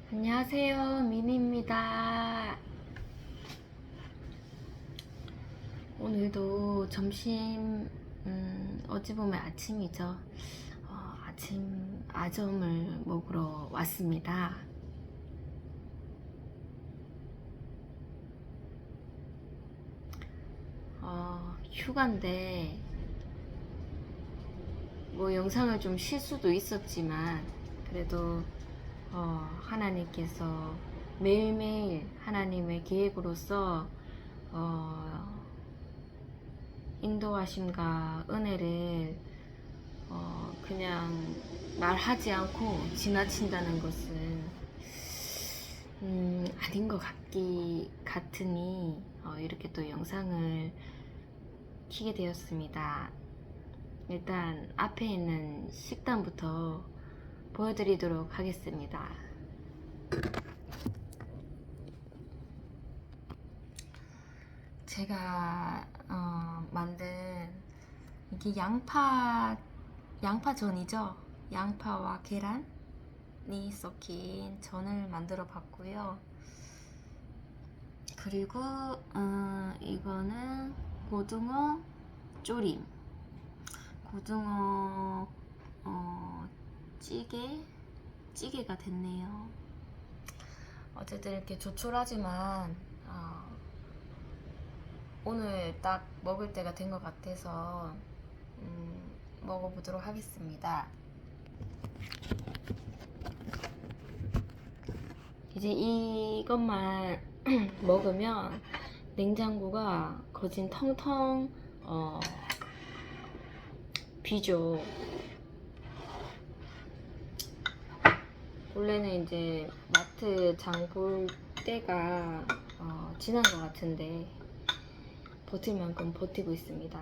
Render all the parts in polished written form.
안녕하세요, 미니입니다. 오늘도 점심, 어찌 보면 아침이죠. 아침 아점을 먹으러 왔습니다. 휴가인데 뭐 영상을 좀 쉴 수도 있었지만 그래도 하나님께서 매일매일 하나님의 계획으로서 인도하심과 은혜를 그냥 말하지 않고 지나친다는 것은 아닌 것 같으니 이렇게 또 영상을 키게 되었습니다. 일단 앞에 있는 식단부터 보여드리도록 하겠습니다. 제가 만든 이게 양파전이죠. 양파와 계란이 섞인 전을 만들어 봤고요. 그리고 이거는 고등어 조림, 고등어 찌개가 됐네요. 어쨌든 이렇게 조촐하지만 오늘 딱 먹을 때가 된 것 같아서 먹어보도록 하겠습니다. 이제 이것만 먹으면 냉장고가 거진 텅텅 비죠. 원래는 이제 마트 장 볼 때가 지난 것 같은데 버틸 만큼 버티고 있습니다.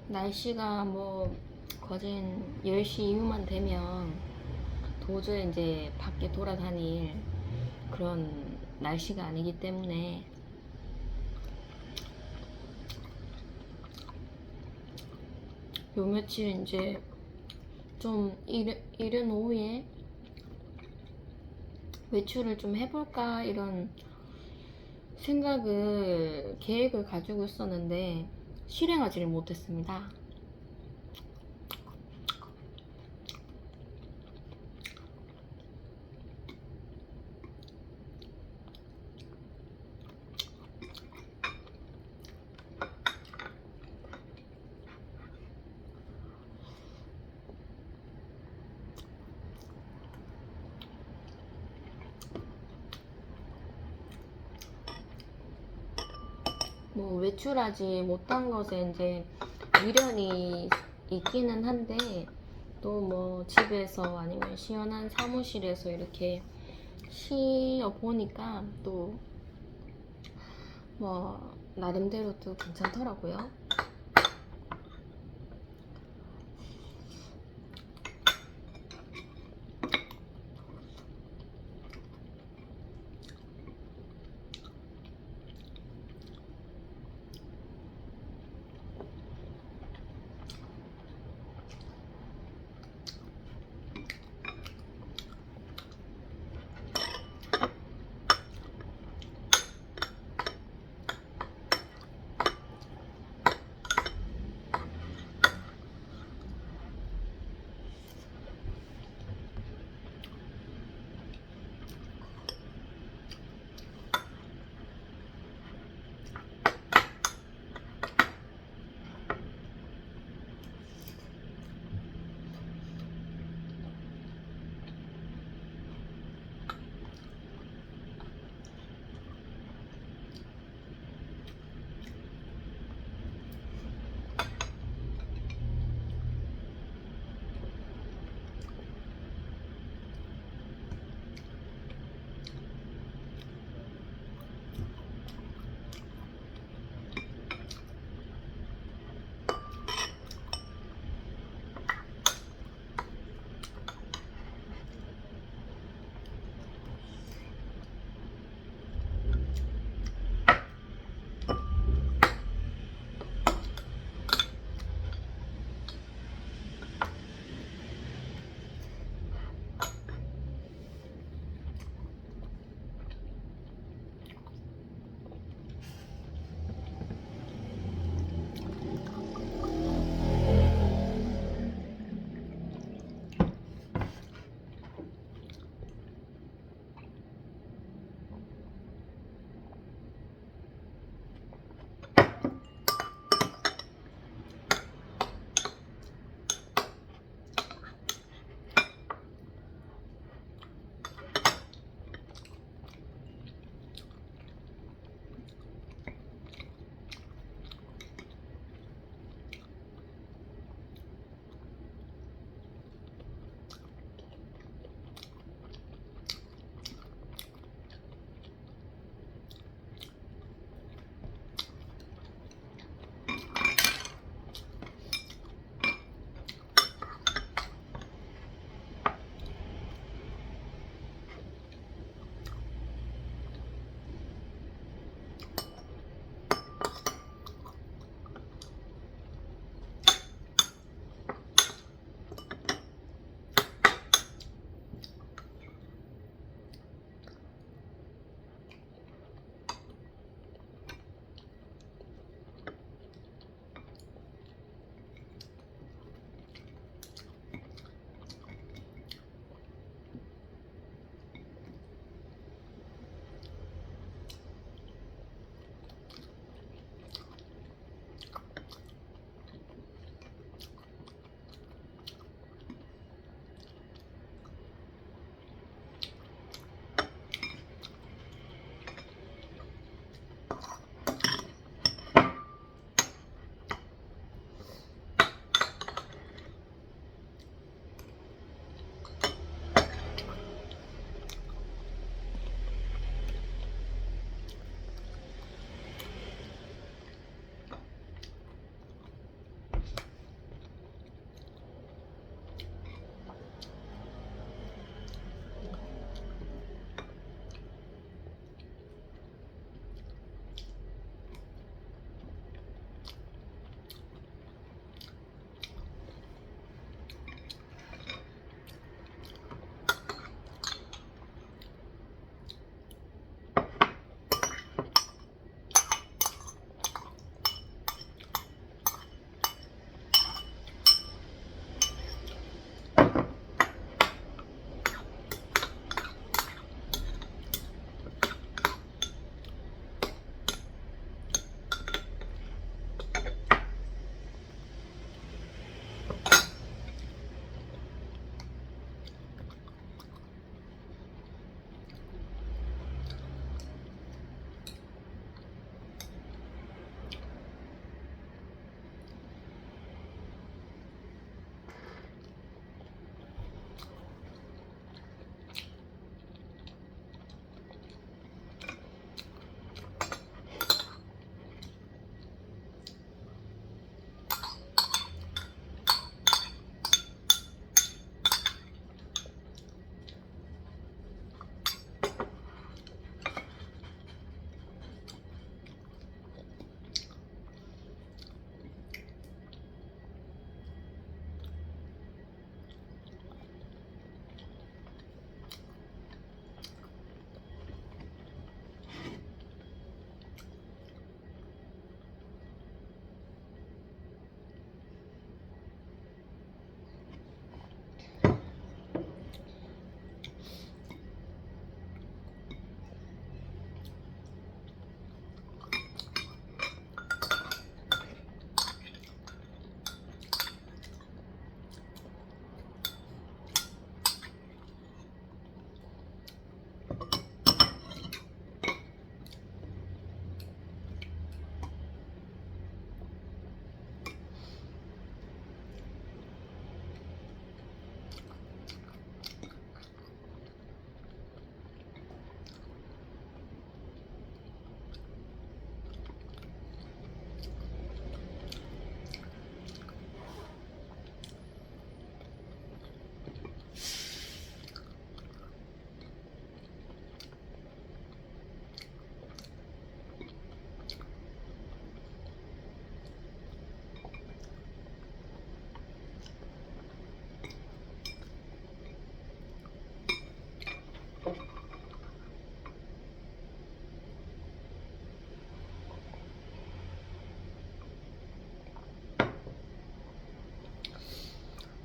날씨가 뭐 거진 10시 이후만 되면 도저히 이제 밖에 돌아다닐 그런 날씨가 아니기 때문에 요 며칠 이제 좀 이른 오후에 외출을 좀 해볼까 이런 계획을 가지고 있었는데 실행하지를 못했습니다. 뭐 외출하지 못한 것에 이제 미련이 있기는 한데 또 뭐 집에서 아니면 시원한 사무실에서 이렇게 쉬어 보니까 또 뭐 나름대로 또 괜찮더라고요.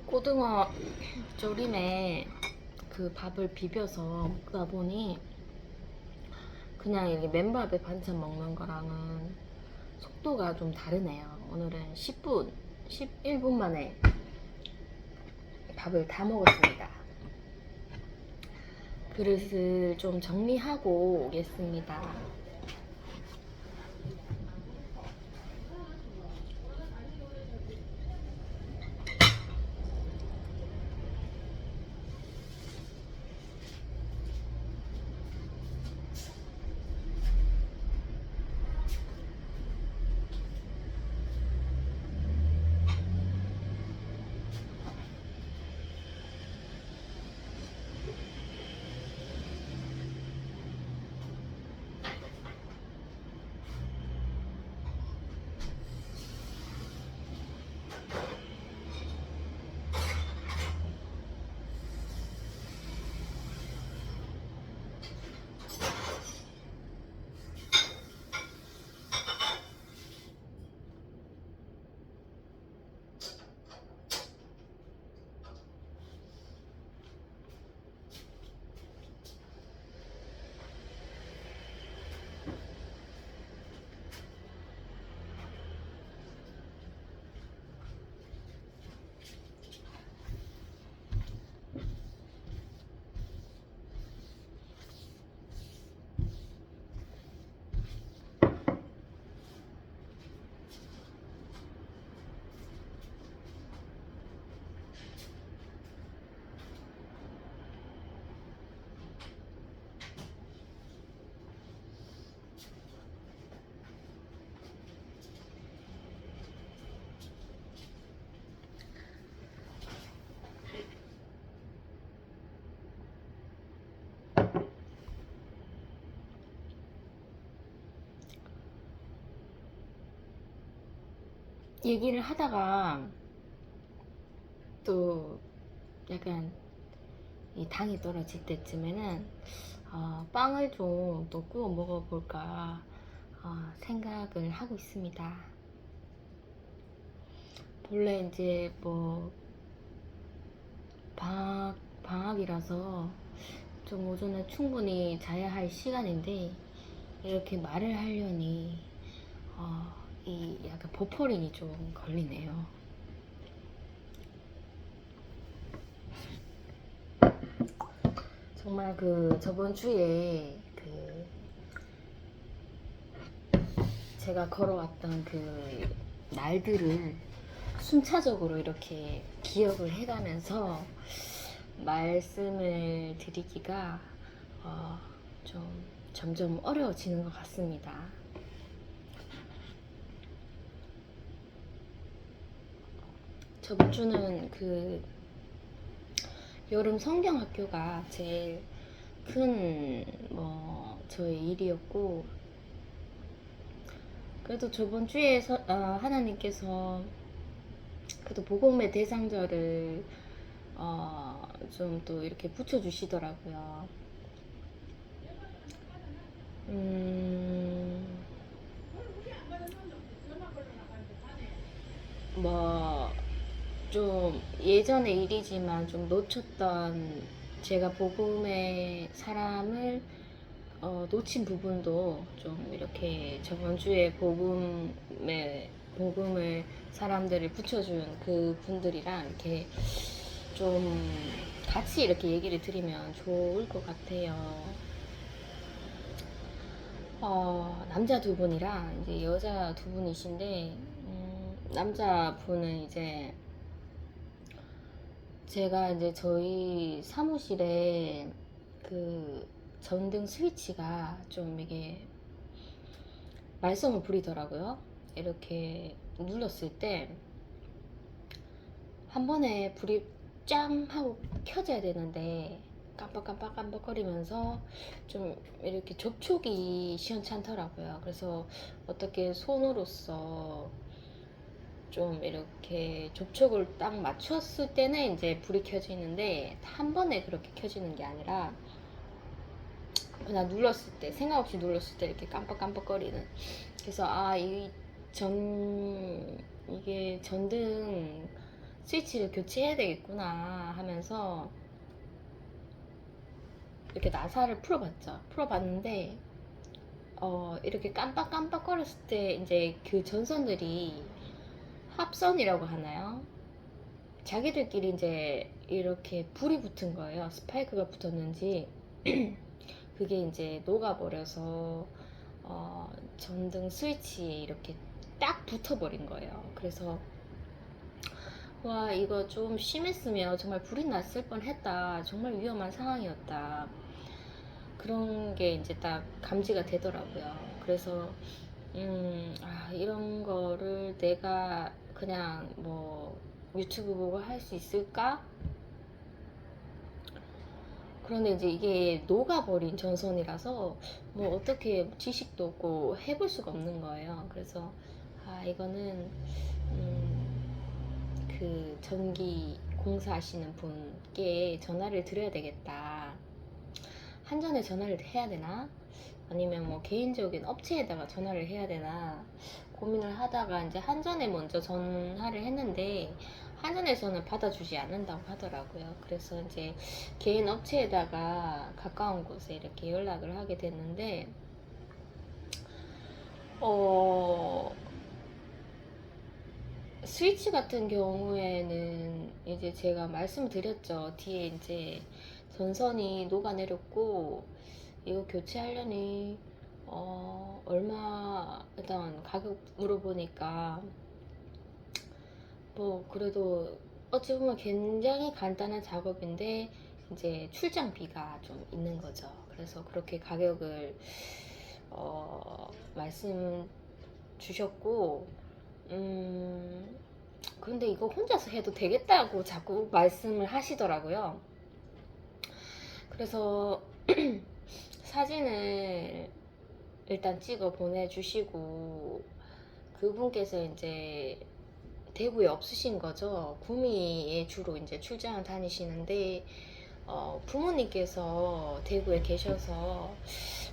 고등어 조림에 그 밥을 비벼서 먹다 보니 그냥 이렇게 맨밥에 반찬 먹는 거랑은 속도가 좀 다르네요. 오늘은 10분, 11분 만에 밥을 다 먹었습니다. 그릇을 좀 정리하고 오겠습니다. 얘기를 하다가 또 약간 이 당이 떨어질 때쯤에는 빵을 좀 또 구워 먹어볼까 생각을 하고 있습니다. 본래 이제 뭐 방학이라서 좀 오전에 충분히 자야 할 시간인데 이렇게 말을 하려니 이 약간 보풀이 좀 걸리네요. 정말 그 저번 주에 그 제가 걸어왔던 그 날들을 순차적으로 이렇게 기억을 해가면서 말씀을 드리기가 좀 점점 어려워지는 것 같습니다. 저번 주는 그 여름 성경학교가 제일 큰 저의 일이었고, 그래도 저번 주에 하나님께서 그래도 복음의 대상자를 좀 또 이렇게 붙여주시더라고요. 좀 예전의 일이지만 좀 놓쳤던 제가 복음의 사람을 놓친 부분도 좀 이렇게 저번 주에 복음을 사람들을 붙여준 그 분들이랑 이렇게 좀 같이 이렇게 얘기를 드리면 좋을 것 같아요. 남자 두 분이랑 이제 여자 두 분이신데, 남자분은 이제 제가 이제 저희 사무실에 그 전등 스위치가 좀 이게 말썽을 부리더라고요. 이렇게 눌렀을 때 한 번에 불이 짱 하고 켜져야 되는데 깜빡거리면서 좀 이렇게 접촉이 시원찮더라고요. 그래서 어떻게 손으로서 좀 이렇게 접촉을 딱 맞췄을 때는 이제 불이 켜지는데 한 번에 그렇게 켜지는 게 아니라 그냥 눌렀을 때, 생각 없이 눌렀을 때 이렇게 깜빡거리는. 그래서 이게 전등 스위치를 교체해야 되겠구나 하면서 이렇게 나사를 풀어봤는데 이렇게 깜빡깜빡거렸을 때 이제 그 전선들이 합선이라고 하나요? 자기들끼리 이제 이렇게 불이 붙은 거예요. 스파이크가 붙었는지 그게 이제 녹아버려서 전등 스위치에 이렇게 딱 붙어버린 거예요. 그래서 와, 이거 좀 심했으면 정말 불이 났을 뻔했다. 정말 위험한 상황이었다. 그런 게 이제 딱 감지가 되더라고요. 그래서 이런 거를 내가 그냥 뭐 유튜브 보고 할 수 있을까? 그런데 이제 이게 녹아버린 전선이라서 뭐 어떻게 지식도 없고 해볼 수가 없는 거예요. 그래서 이거는 그 전기 공사하시는 분께 전화를 드려야 되겠다. 한전에 전화를 해야 되나? 아니면 뭐 개인적인 업체에다가 전화를 해야 되나 고민을 하다가 이제 한전에 먼저 전화를 했는데 한전에서는 받아주지 않는다고 하더라고요. 그래서 이제 개인 업체에다가 가까운 곳에 이렇게 연락을 하게 됐는데 스위치 같은 경우에는 이제 제가 말씀드렸죠. 뒤에 이제 전선이 녹아내렸고 이거 교체하려니 얼마 일단 가격 물어보니까 뭐 그래도 어찌 보면 굉장히 간단한 작업인데 이제 출장비가 좀 있는 거죠. 그래서 그렇게 가격을 말씀 주셨고 그런데 이거 혼자서 해도 되겠다고 자꾸 말씀을 하시더라고요. 그래서 사진을 일단 찍어 보내주시고 그분께서 이제 대구에 없으신 거죠. 구미에 주로 이제 출장을 다니시는데 부모님께서 대구에 계셔서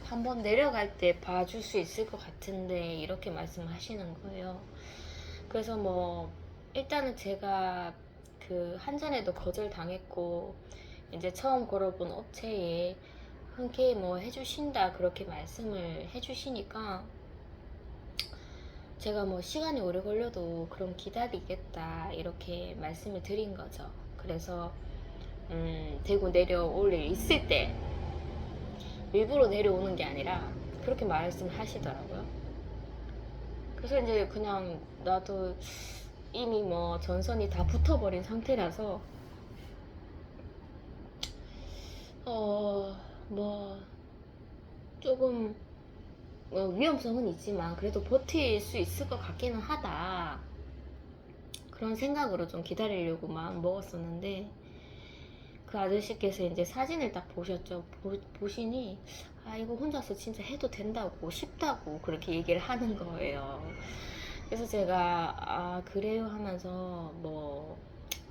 한번 내려갈 때 봐줄 수 있을 것 같은데 이렇게 말씀하시는 거예요. 그래서 뭐 일단은 제가 그 한전에도 거절당했고 이제 처음 걸어본 업체에 흔쾌히 뭐 해주신다 그렇게 말씀을 해주시니까 제가 뭐 시간이 오래 걸려도 그럼 기다리겠다 이렇게 말씀을 드린 거죠. 그래서 대구 내려올 일 있을 때 일부러 내려오는 게 아니라 그렇게 말씀하시더라고요. 그래서 이제 그냥 나도 이미 뭐 전선이 다 붙어버린 상태라서 뭐 조금 위험성은 있지만 그래도 버틸 수 있을 것 같기는 하다 그런 생각으로 좀 기다리려고 마음 먹었었는데 그 아저씨께서 이제 사진을 딱 보셨죠. 보시니 이거 혼자서 진짜 해도 된다고 쉽다고 그렇게 얘기를 하는 거예요. 그래서 제가 그래요 하면서 뭐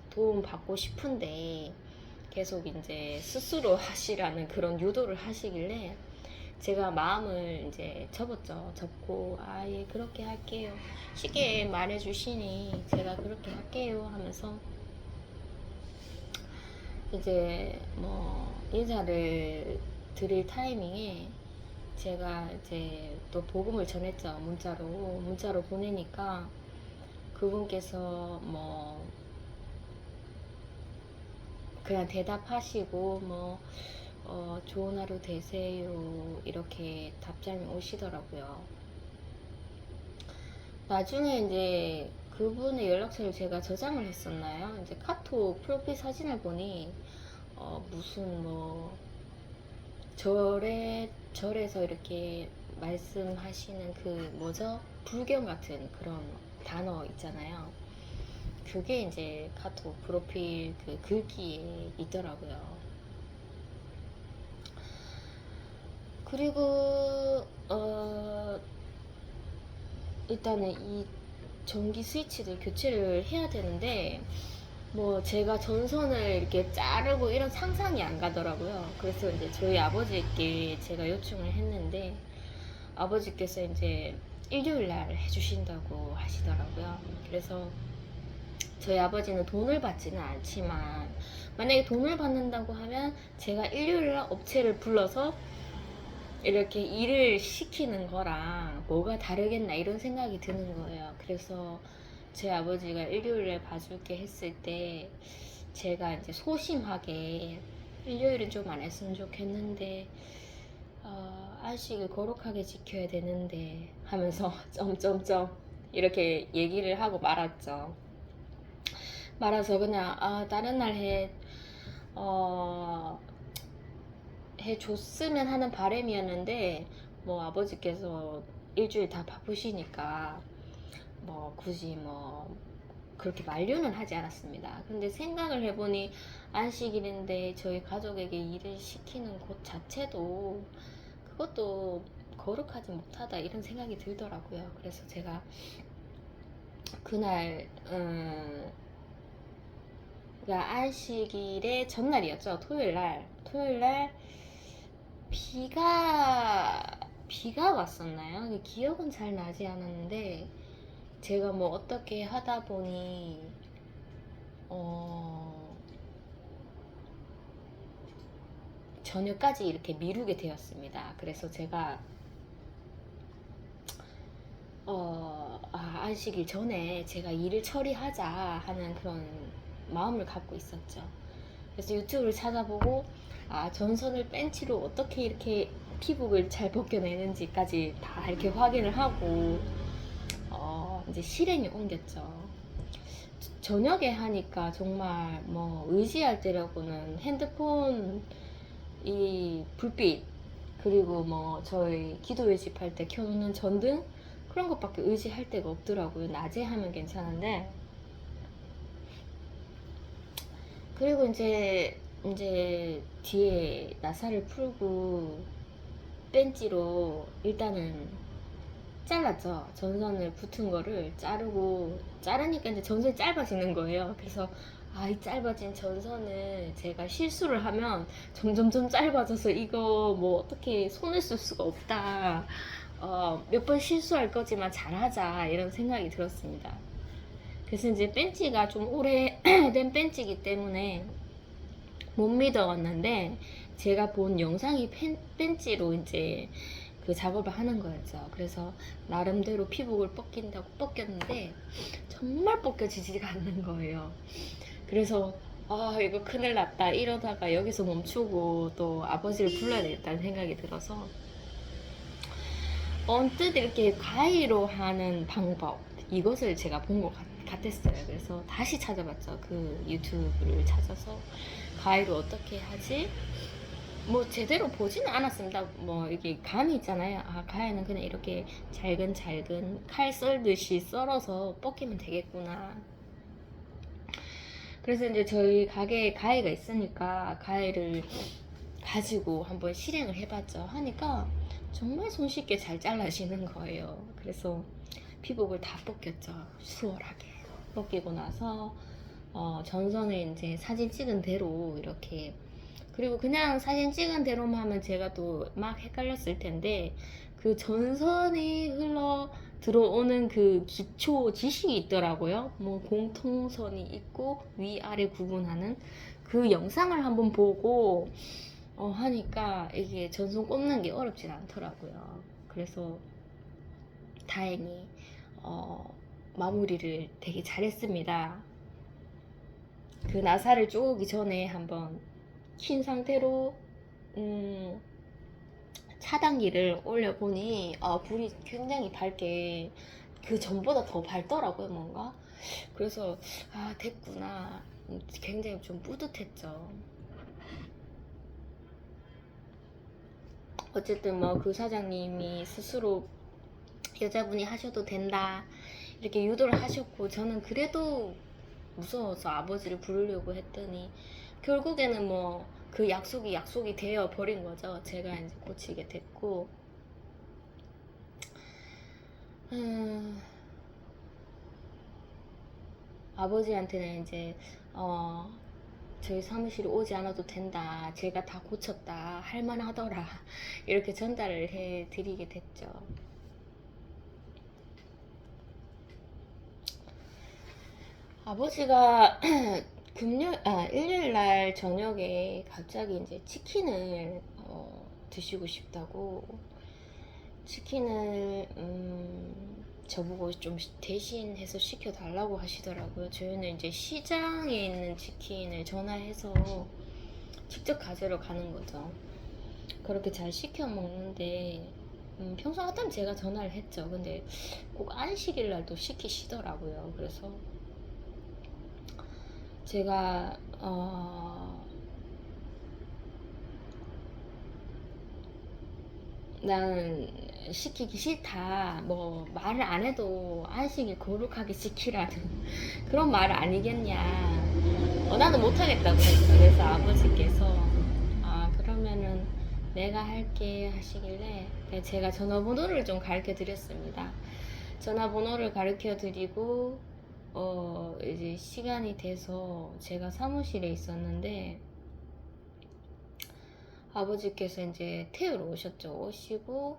도움 받고 싶은데 계속 이제 스스로 하시라는 그런 유도를 하시길래 제가 마음을 이제 접었죠. 접고 예 그렇게 할게요. 쉽게 말해주시니 제가 그렇게 할게요 하면서 이제 뭐 인사를 드릴 타이밍에 제가 이제 또 복음을 전했죠. 문자로 보내니까 그분께서 뭐 그냥 대답하시고 뭐 좋은 하루 되세요 이렇게 답장이 오시더라고요. 나중에 이제 그분의 연락처를 제가 저장을 했었나요? 이제 카톡 프로필 사진을 보니 무슨 뭐 절에서 이렇게 말씀하시는 그 뭐죠? 불경 같은 그런 단어 있잖아요. 그게 이제 카톡 프로필 그 글귀에 있더라고요. 그리고 일단은 이 전기 스위치들 교체를 해야 되는데 뭐 제가 전선을 이렇게 자르고 이런 상상이 안 가더라고요. 그래서 이제 저희 아버지께 제가 요청을 했는데 아버지께서 이제 일요일 날 해주신다고 하시더라고요. 그래서 저희 아버지는 돈을 받지는 않지만 만약에 돈을 받는다고 하면 제가 일요일날 업체를 불러서 이렇게 일을 시키는 거랑 뭐가 다르겠나 이런 생각이 드는 거예요. 그래서 제 아버지가 일요일에 봐줄게 했을 때 제가 이제 소심하게 일요일은 좀 안 했으면 좋겠는데 안식을 거룩하게 지켜야 되는데 하면서 점점점 이렇게 얘기를 하고 말았죠. 말아서 그냥 다른 날 해줬으면 하는 바람이었는데 뭐 아버지께서 일주일 다 바쁘시니까 뭐 굳이 뭐 그렇게 만류는 하지 않았습니다. 근데 생각을 해보니 안식일인데 저희 가족에게 일을 시키는 것 자체도 그것도 거룩하지 못하다 이런 생각이 들더라고요. 그래서 제가 그날 그러니까 안식일의 전날이었죠. 토요일날 비가 왔었나요? 기억은 잘 나지 않았는데 제가 뭐 어떻게 하다 보니 저녁까지 이렇게 미루게 되었습니다. 그래서 제가 안식일 전에 제가 일을 처리하자 하는 그런 마음을 갖고 있었죠. 그래서 유튜브를 찾아보고 전선을 벤치로 어떻게 이렇게 피복을 잘 벗겨내는지까지 다 이렇게 확인을 하고 이제 실행에 옮겼죠. 저녁에 하니까 정말 뭐 의지할 때라고는 핸드폰 이 불빛 그리고 뭐 저희 기도 외집할 때 켜놓는 전등 그런 것밖에 의지할 데가 없더라고요. 낮에 하면 괜찮은데 그리고 이제 뒤에 나사를 풀고 벤치로 일단은 잘랐죠. 전선을 붙은 거를 자르니까 이제 전선이 짧아지는 거예요. 그래서 이 짧아진 전선을 제가 실수를 하면 점점점 짧아져서 이거 뭐 어떻게 손을 쓸 수가 없다. 몇 번 실수할 거지만 잘하자 이런 생각이 들었습니다. 그래서 이제 벤치가 좀 오래된 벤치이기 때문에 못 믿어왔는데 제가 본 영상이 벤치로 이제 그 작업을 하는 거였죠. 그래서 나름대로 피복을 벗긴다고 벗겼는데 정말 벗겨지지가 않는 거예요. 그래서 이거 큰일 났다 이러다가 여기서 멈추고 또 아버지를 불러야 되겠다는 생각이 들어서 언뜻 이렇게 가위로 하는 방법 이것을 제가 본 것 같았어요. 그래서 다시 찾아봤죠. 그 유튜브를 찾아서 가위로 어떻게 하지? 뭐 제대로 보지는 않았습니다. 뭐 이게 감이 있잖아요. 가위는 그냥 이렇게 잘근 칼 썰듯이 썰어서 벗기면 되겠구나. 그래서 이제 저희 가게에 가위가 있으니까 가위를 가지고 한번 실행을 해봤죠. 하니까 정말 손쉽게 잘 잘라지는 거예요. 그래서 피복을 다 벗겼죠. 수월하게 벗기고 나서 전선을 이제 사진 찍은 대로 이렇게 그리고 그냥 사진 찍은 대로만 하면 제가 또 막 헷갈렸을 텐데 그 전선이 흘러 들어오는 그 기초 지식이 있더라고요. 뭐 공통선이 있고 위아래 구분하는 그 영상을 한번 보고 하니까 이게 전선 꼽는 게 어렵진 않더라고요. 그래서 다행히 마무리를 되게 잘했습니다. 그 나사를 쪼기 전에 한번 킨 상태로 차단기를 올려보니 불이 굉장히 밝게 그 전보다 더 밝더라고요. 뭔가 그래서 됐구나. 굉장히 좀 뿌듯했죠. 어쨌든 뭐 그 사장님이 스스로 여자분이 하셔도 된다 이렇게 유도를 하셨고 저는 그래도 무서워서 아버지를 부르려고 했더니 결국에는 뭐 그 약속이 되어 버린 거죠. 제가 이제 고치게 됐고 아버지한테는 이제 저희 사무실에 오지 않아도 된다. 제가 다 고쳤다. 할만하더라. 이렇게 전달을 해드리게 됐죠. 아버지가 일요일 날 저녁에 갑자기 이제 치킨을 드시고 싶다고 치킨을 저보고 좀 대신해서 시켜달라고 하시더라고요. 저희는 이제 시장에 있는 치킨을 전화해서 직접 가지러 가는 거죠. 그렇게 잘 시켜 먹는데 평소 같으면 제가 전화를 했죠. 근데 꼭 안식일 날도 시키시더라고요. 그래서 제가 난 시키기 싫다. 뭐 말을 안 해도 안식일 거룩하게 지키라는 그런 말 아니겠냐. 나는 못하겠다고 했어. 그래서 아버지께서 그러면은 내가 할게 하시길래 제가 전화번호를 좀 가르쳐 드렸습니다. 전화번호를 가르쳐 드리고 이제 시간이 돼서 제가 사무실에 있었는데 아버지께서 이제 태우러 오셨죠. 오시고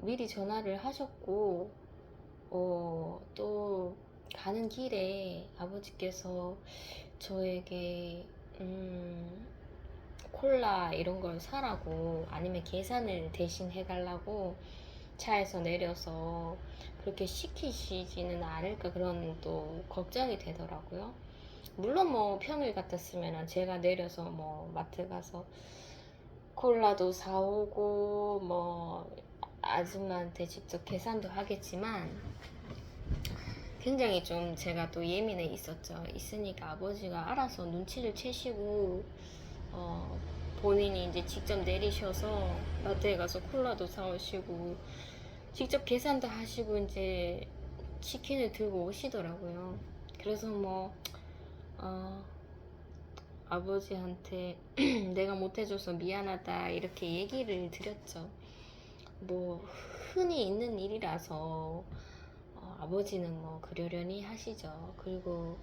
미리 전화를 하셨고 또 가는 길에 아버지께서 저에게 콜라 이런 걸 사라고 아니면 계산을 대신 해달라고 차에서 내려서 그렇게 시키시지는 않을까 그런 또 걱정이 되더라고요. 물론 뭐 평일 같았으면 제가 내려서 뭐 마트 가서 콜라도 사오고 뭐 아줌마한테 직접 계산도 하겠지만 굉장히 좀 제가 또 예민해 있으니까 아버지가 알아서 눈치를 채시고 본인이 이제 직접 내리셔서 마트에 가서 콜라도 사오시고 직접 계산도 하시고 이제 치킨을 들고 오시더라고요. 그래서 뭐 아버지한테 내가 못해줘서 미안하다 이렇게 얘기를 드렸죠. 뭐 흔히 있는 일이라서 아버지는 뭐 그러려니 하시죠. 그리고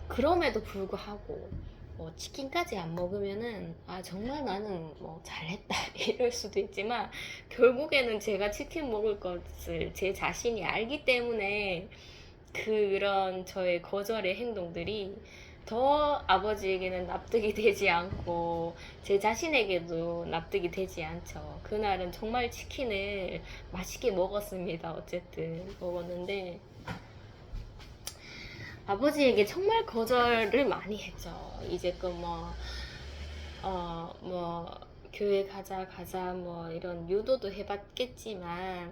그럼에도 불구하고 뭐 치킨까지 안 먹으면은 정말 나는 뭐 잘했다 이럴 수도 있지만 결국에는 제가 치킨 먹을 것을 제 자신이 알기 때문에 그런 저의 거절의 행동들이 더 아버지에게는 납득이 되지 않고 제 자신에게도 납득이 되지 않죠. 그날은 정말 치킨을 맛있게 먹었습니다. 어쨌든 먹었는데 아버지에게 정말 거절을 많이 했죠. 이제껏 뭐 교회 가자 뭐 이런 유도도 해봤겠지만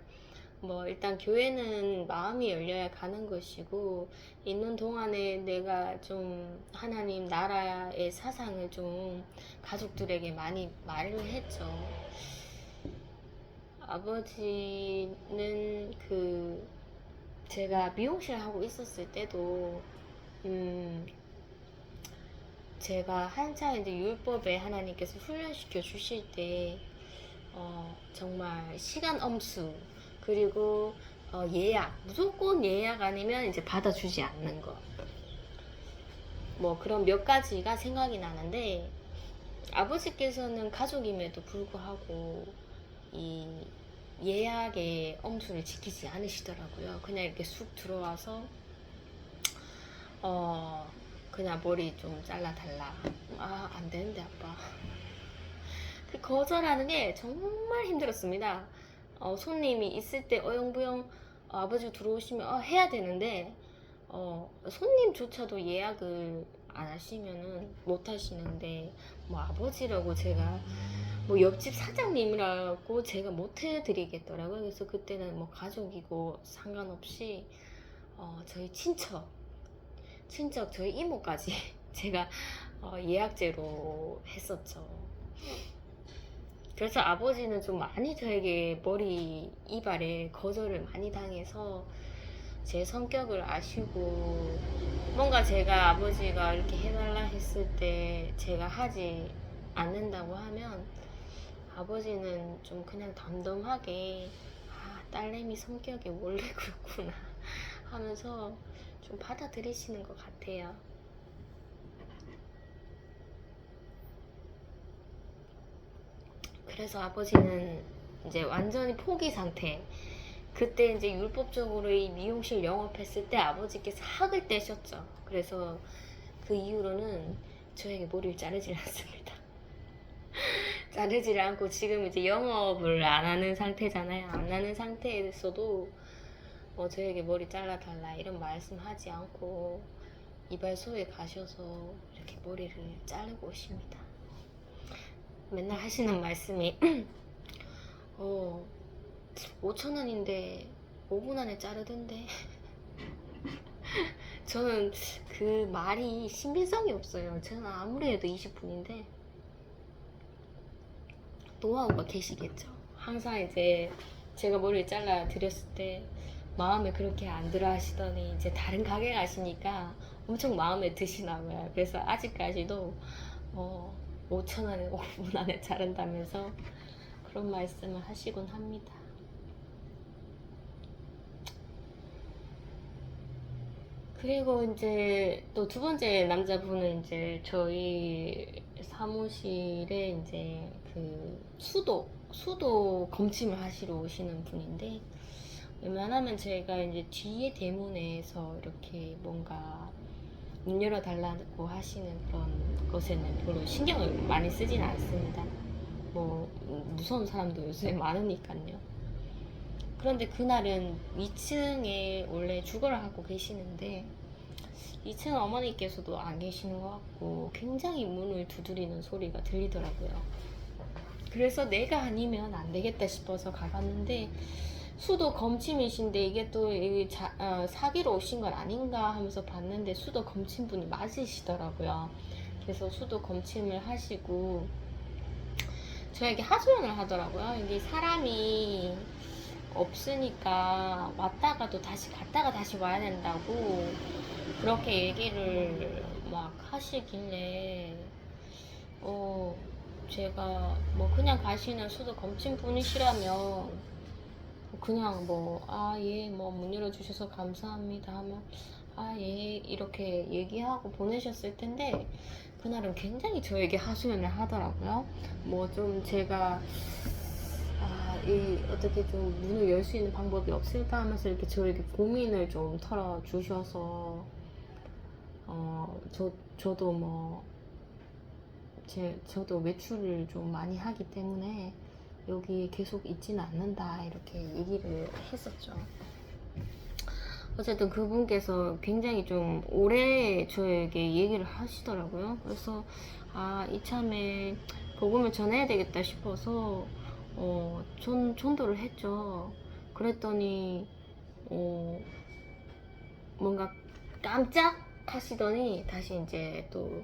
뭐 일단 교회는 마음이 열려야 가는 것이고 있는 동안에 내가 좀 하나님 나라의 사상을 좀 가족들에게 많이 말을 했죠. 아버지는 제가 미용실 하고 있었을 때도 제가 한창 이제 율법에 하나님께서 훈련시켜 주실 때 정말 시간 엄수 그리고 예약 무조건 예약 아니면 이제 받아주지 않는 거 뭐 그런 몇 가지가 생각이 나는데 아버지께서는 가족임에도 불구하고 이 예약의 엄수를 지키지 않으시더라고요. 그냥 이렇게 쑥 들어와서 그냥 머리 좀 잘라달라. 안 되는데 아빠. 그 거절하는 게 정말 힘들었습니다. 손님이 있을 때 어영부영 아버지가 들어오시면 해야 되는데 손님조차도 예약을 안 하시면은 못 하시는데 뭐 아버지라고 제가 뭐 옆집 사장님이라고 제가 못 해드리겠더라고요. 그래서 그때는 뭐 가족이고 상관없이 저희 친척 저희 이모까지 제가 예약제로 했었죠. 그래서 아버지는 좀 많이 저에게 머리 이발에 거절을 많이 당해서 제 성격을 아시고 뭔가 제가 아버지가 이렇게 해달라 했을 때 제가 하지 않는다고 하면 아버지는 좀 그냥 덤덤하게 딸내미 성격이 원래 그렇구나 하면서 좀 받아들이시는 것 같아요. 그래서 아버지는 이제 완전히 포기 상태. 그때 이제 율법적으로 이 미용실 영업했을 때 아버지께서 학을 떼셨죠. 그래서 그 이후로는 저에게 머리를 자르질 않습니다. 자르질 않고 지금 이제 영업을 안 하는 상태잖아요. 안 하는 상태에서도 저에게 머리 잘라달라 이런 말씀하지 않고 이발소에 가셔서 이렇게 머리를 자르고 오십니다. 맨날 하시는 말씀이 5,000원인데 5분 안에 자르던데. 저는 그 말이 신빙성이 없어요. 저는 아무리 해도 20분인데 노하우가 계시겠죠. 항상 이제 제가 머리를 잘라 드렸을 때 마음에 그렇게 안 들어 하시더니 이제 다른 가게 가시니까 엄청 마음에 드시나 봐요. 그래서 아직까지도 5,000원에 5분 안에 자른다면서 그런 말씀을 하시곤 합니다. 그리고 이제 또 두 번째 남자분은 이제 저희 사무실에 이제 그 수도 검침을 하시러 오시는 분인데, 웬만하면 제가 이제 뒤에 대문에서 이렇게 뭔가 문 열어달라고 하시는 그런 것에는 별로 신경을 많이 쓰진 않습니다. 뭐 무서운 사람도 요새 많으니까요. 그런데 그날은 2층에 원래 주거를 하고 계시는데 2층 어머니께서도 안 계시는 것 같고 굉장히 문을 두드리는 소리가 들리더라고요. 그래서 내가 아니면 안 되겠다 싶어서 가봤는데 수도 검침이신데 이게 또 사기로 오신 건 아닌가 하면서 봤는데 수도 검침분이 맞으시더라고요. 그래서 수도 검침을 하시고 저에게 하소연을 하더라고요. 여기 사람이 없으니까 왔다가도 다시 갔다가 다시 와야 된다고 그렇게 얘기를 막 하시길래 제가 뭐 그냥 가시는 수도 검침 분이시라면 그냥 뭐 예 뭐 문 열어주셔서 감사합니다 하면 예 이렇게 얘기하고 보내셨을 텐데 그날은 굉장히 저에게 하소연을 하더라고요. 뭐 좀 제가 어떻게 좀 문을 열 수 있는 방법이 없을까 하면서 이렇게 저에게 고민을 좀 털어주셔서 저도 뭐 저도 외출을 좀 많이 하기 때문에 여기 계속 있지는 않는다 이렇게 얘기를 했었죠. 어쨌든 그분께서 굉장히 좀 오래 저에게 얘기를 하시더라고요. 그래서 이참에 복음을 전해야 되겠다 싶어서 전도를 했죠. 그랬더니 뭔가 깜짝 하시더니 다시 이제 또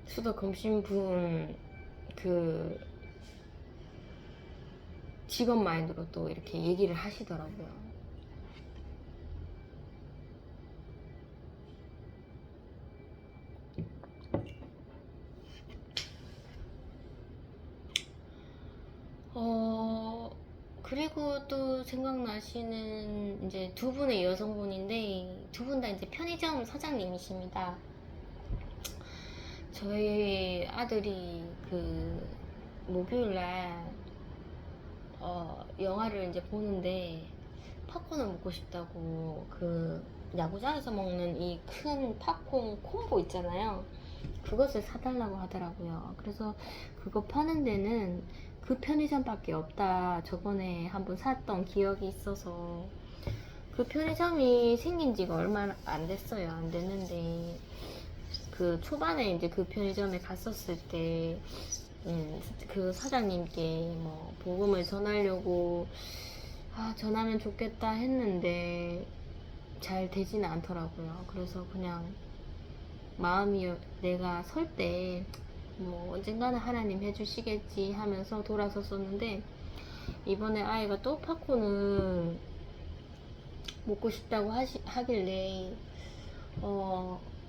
수도 검신분 그 직업 마인드로 또 이렇게 얘기를 하시더라고요. 그리고 또 생각나시는 이제 두 분의 여성분인데 두 분 다 이제 편의점 사장님이십니다. 저희 아들이 그 목요일날 영화를 이제 보는데 팝콘을 먹고 싶다고 그 야구장에서 먹는 이 큰 팝콘 콤보 있잖아요. 그것을 사달라고 하더라고요. 그래서 그거 파는 데는 그 편의점밖에 없다. 저번에 한번 샀던 기억이 있어서 그 편의점이 생긴 지가 얼마 안 됐어요. 안 됐는데 그 초반에 이제 그 편의점에 갔었을 때 그 사장님께 뭐 복음을 전하려고 전하면 좋겠다 했는데 잘 되지는 않더라고요. 그래서 그냥 마음이 내가 설 때 뭐 언젠가는 하나님 해주시겠지 하면서 돌아섰었는데 이번에 아이가 또 팝콘을 먹고 싶다고 하길래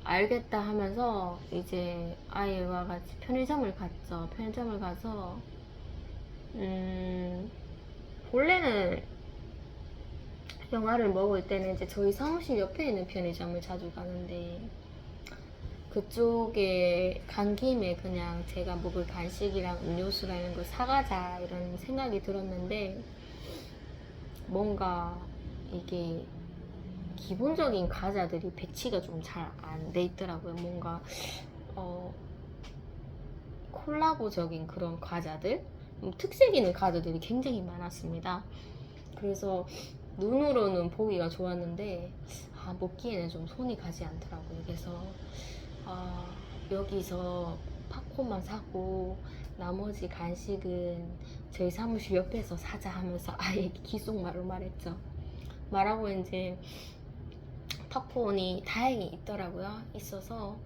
알겠다 하면서 이제 아이와 같이 편의점을 갔죠. 편의점을 가서 원래는 영화를 먹을 때는 이제 저희 사무실 옆에 있는 편의점을 자주 가는데 그쪽에 간 김에 그냥 제가 먹을 간식이랑 음료수랑 이런 거 사가자 이런 생각이 들었는데 뭔가 이게 기본적인 과자들이 배치가 좀 잘 안 돼 있더라고요. 뭔가 콜라보적인 그런 과자들, 특색 있는 과자들이 굉장히 많았습니다. 그래서 눈으로는 보기가 좋았는데 먹기에는 좀 손이 가지 않더라고요. 그래서 여기서 팝콘만 사고 나머지 간식은 저희 사무실 옆에서 사자 하면서 아예 귓속말로 말했죠. 말하고 이제 팝콘이 다행히 있더라고요. 있어서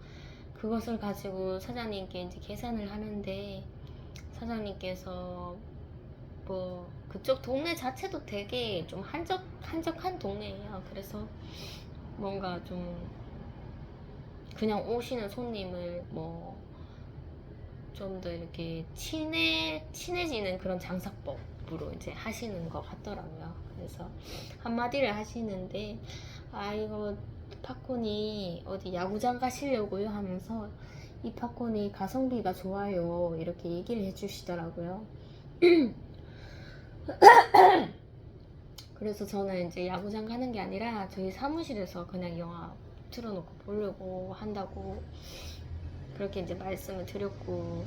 그것을 가지고 사장님께 이제 계산을 하는데, 사장님께서 뭐 그쪽 동네 자체도 되게 좀 한적한 동네예요. 그래서 뭔가 좀 그냥 오시는 손님을 뭐 좀 더 이렇게 친해지는 그런 장사법으로 이제 하시는 것 같더라고요. 그래서 한마디를 하시는데, 이거 팝콘이 어디 야구장 가시려고요 하면서 이 팝콘이 가성비가 좋아요 이렇게 얘기를 해주시더라고요. 그래서 저는 이제 야구장 가는 게 아니라 저희 사무실에서 그냥 영화 틀어놓고 보려고 한다고 그렇게 이제 말씀을 드렸고,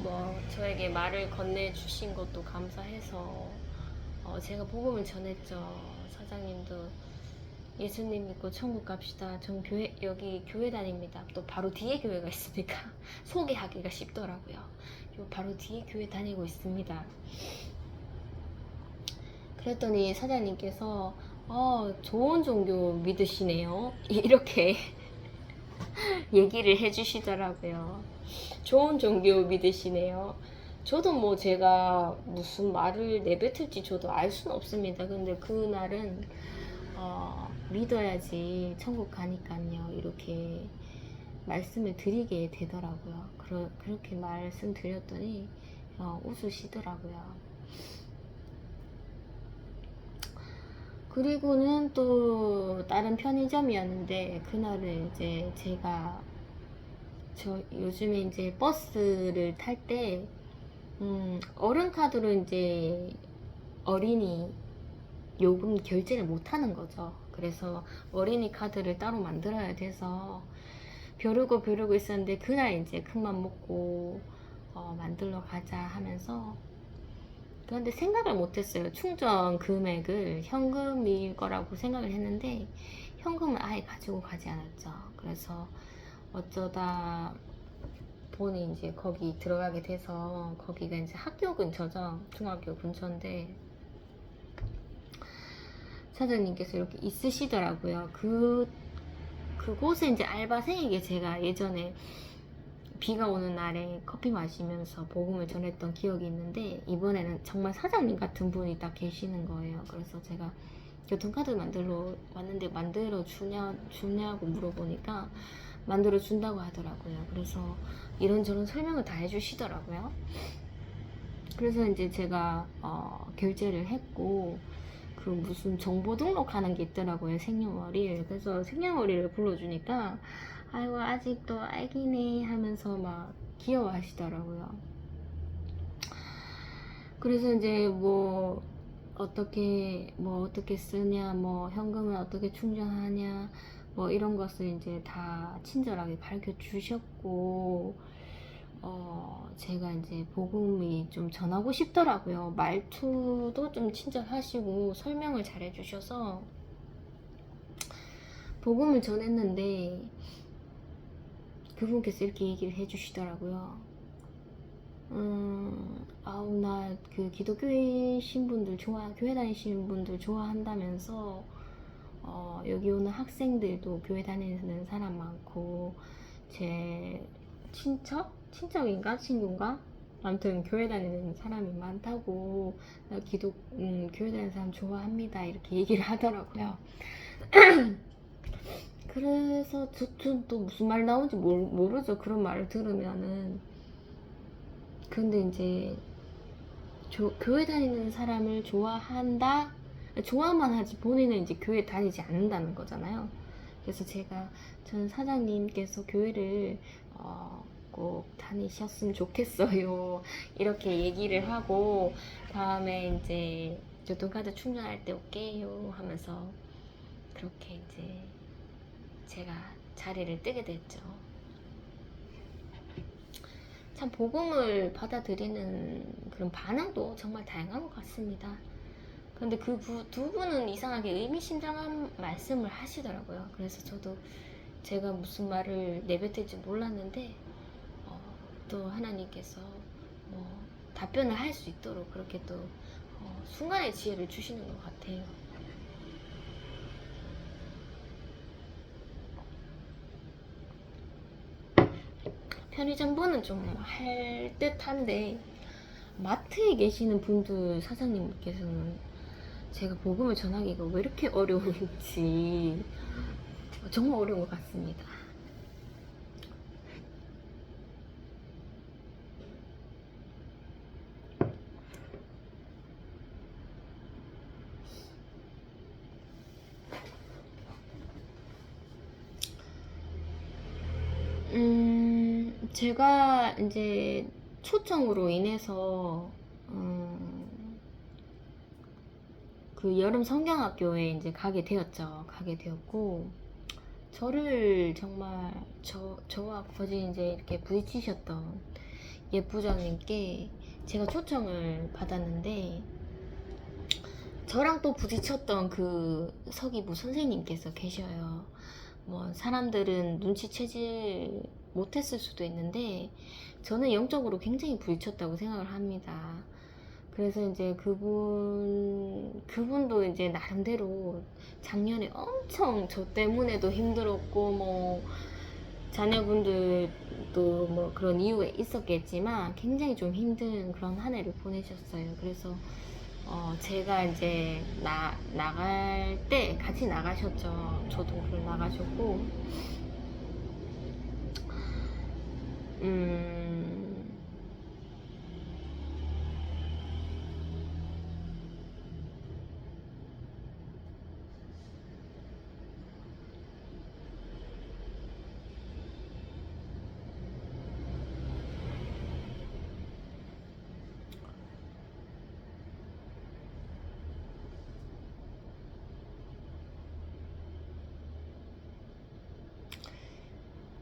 뭐 저에게 말을 건네주신 것도 감사해서 제가 복음을 전했죠. 사장님도 예수님 믿고 천국 갑시다. 전 여기 교회 다닙니다. 또 바로 뒤에 교회가 있으니까 소개하기가 쉽더라고요. 바로 뒤에 교회 다니고 있습니다. 그랬더니 사장님께서 좋은 종교 믿으시네요. 이렇게 얘기를 해주시더라고요. 좋은 종교 믿으시네요. 저도 뭐 제가 무슨 말을 내뱉을지 저도 알 수는 없습니다. 근데 그날은 믿어야지 천국 가니까요 이렇게 말씀을 드리게 되더라고요. 그렇게 말씀드렸더니 웃으시더라고요. 그리고는 또 다른 편의점이었는데, 그날은 이제 제가 요즘에 이제 버스를 탈 때 어른 카드로 이제 어린이 요금 결제를 못 하는 거죠. 그래서 어린이 카드를 따로 만들어야 돼서 벼르고 있었는데, 그날 이제 큰맘 먹고 만들러 가자 하면서, 그런데 생각을 못했어요. 충전 금액을 현금일 거라고 생각을 했는데 현금을 아예 가지고 가지 않았죠. 그래서 어쩌다 보니 이제 거기 들어가게 돼서, 거기가 이제 학교 근처죠. 중학교 근처인데 사장님께서 이렇게 있으시더라고요. 그곳에 이제 알바생에게 제가 예전에 비가 오는 날에 커피 마시면서 복음을 전했던 기억이 있는데, 이번에는 정말 사장님 같은 분이 딱 계시는 거예요. 그래서 제가 교통카드 만들러 왔는데 만들어 주냐고 물어보니까 만들어 준다고 하더라고요. 그래서 이런저런 설명을 다 해주시더라고요. 그래서 이제 제가 결제를 했고, 그 무슨 정보 등록하는 게 있더라고요. 생년월일. 그래서 생년월일을 불러주니까 아이고 아직도 아기네 하면서 막 귀여워하시더라고요. 그래서 이제 뭐 어떻게 쓰냐, 뭐 현금을 어떻게 충전하냐, 뭐 이런 것을 이제 다 친절하게 가르쳐 주셨고, 제가 이제 복음이 좀 전하고 싶더라고요. 말투도 좀 친절하시고 설명을 잘 해주셔서 복음을 전했는데, 그분께서 이렇게 얘기를 해주시더라고요. 나 그 기독교이신 분들 교회 다니시는 분들 좋아한다면서, 여기 오는 학생들도 교회 다니는 사람 많고, 제 친척인가? 친구인가? 아무튼 교회 다니는 사람이 많다고, 교회 다니는 사람 좋아합니다. 이렇게 얘기를 하더라고요. 그래서 또 무슨 말 나오는지 모르죠. 그런 말을 들으면은. 그런데 이제 교회 다니는 사람을 좋아한다? 좋아만 하지 본인은 이제 교회 다니지 않는다는 거잖아요. 그래서 저는 사장님께서 교회를 꼭 다니셨으면 좋겠어요. 이렇게 얘기를 하고, 다음에 이제 교통카드 충전할 때 올게요 하면서 그렇게 이제 제가 자리를 뜨게 됐죠. 참 복음을 받아들이는 그런 반응도 정말 다양한 것 같습니다. 근데 그 두 분은 이상하게 의미심장한 말씀을 하시더라고요. 그래서 저도 제가 무슨 말을 내뱉을지 몰랐는데 또 하나님께서 뭐 답변을 할 수 있도록 그렇게 또 순간의 지혜를 주시는 것 같아요. 편의점분은 좀 할 듯한데 마트에 계시는 분들 사장님께서는 제가 복음을 전하기가 왜 이렇게 어려운지 정말 어려운 것 같습니다. 제가 이제 초청으로 인해서 그 여름 성경학교에 이제 가게 되었죠. 가게 되었고 저를 정말 저와 거의 이제 이렇게 부딪히셨던 예부장님께 제가 초청을 받았는데 저랑 또 부딪혔던 그 서기부 선생님께서 계셔요. 뭐 사람들은 눈치채지 못했을 수도 있는데 저는 영적으로 굉장히 부딪혔다고 생각을 합니다. 그래서 이제 그분도 이제 나름대로 작년에 엄청 저 때문에도 힘들었고 뭐 자녀분들도 뭐 그런 이유가 있었겠지만 굉장히 좀 힘든 그런 한 해를 보내셨어요. 그래서 제가 이제 나갈 때 같이 나가셨죠. 저도 그걸 나가셨고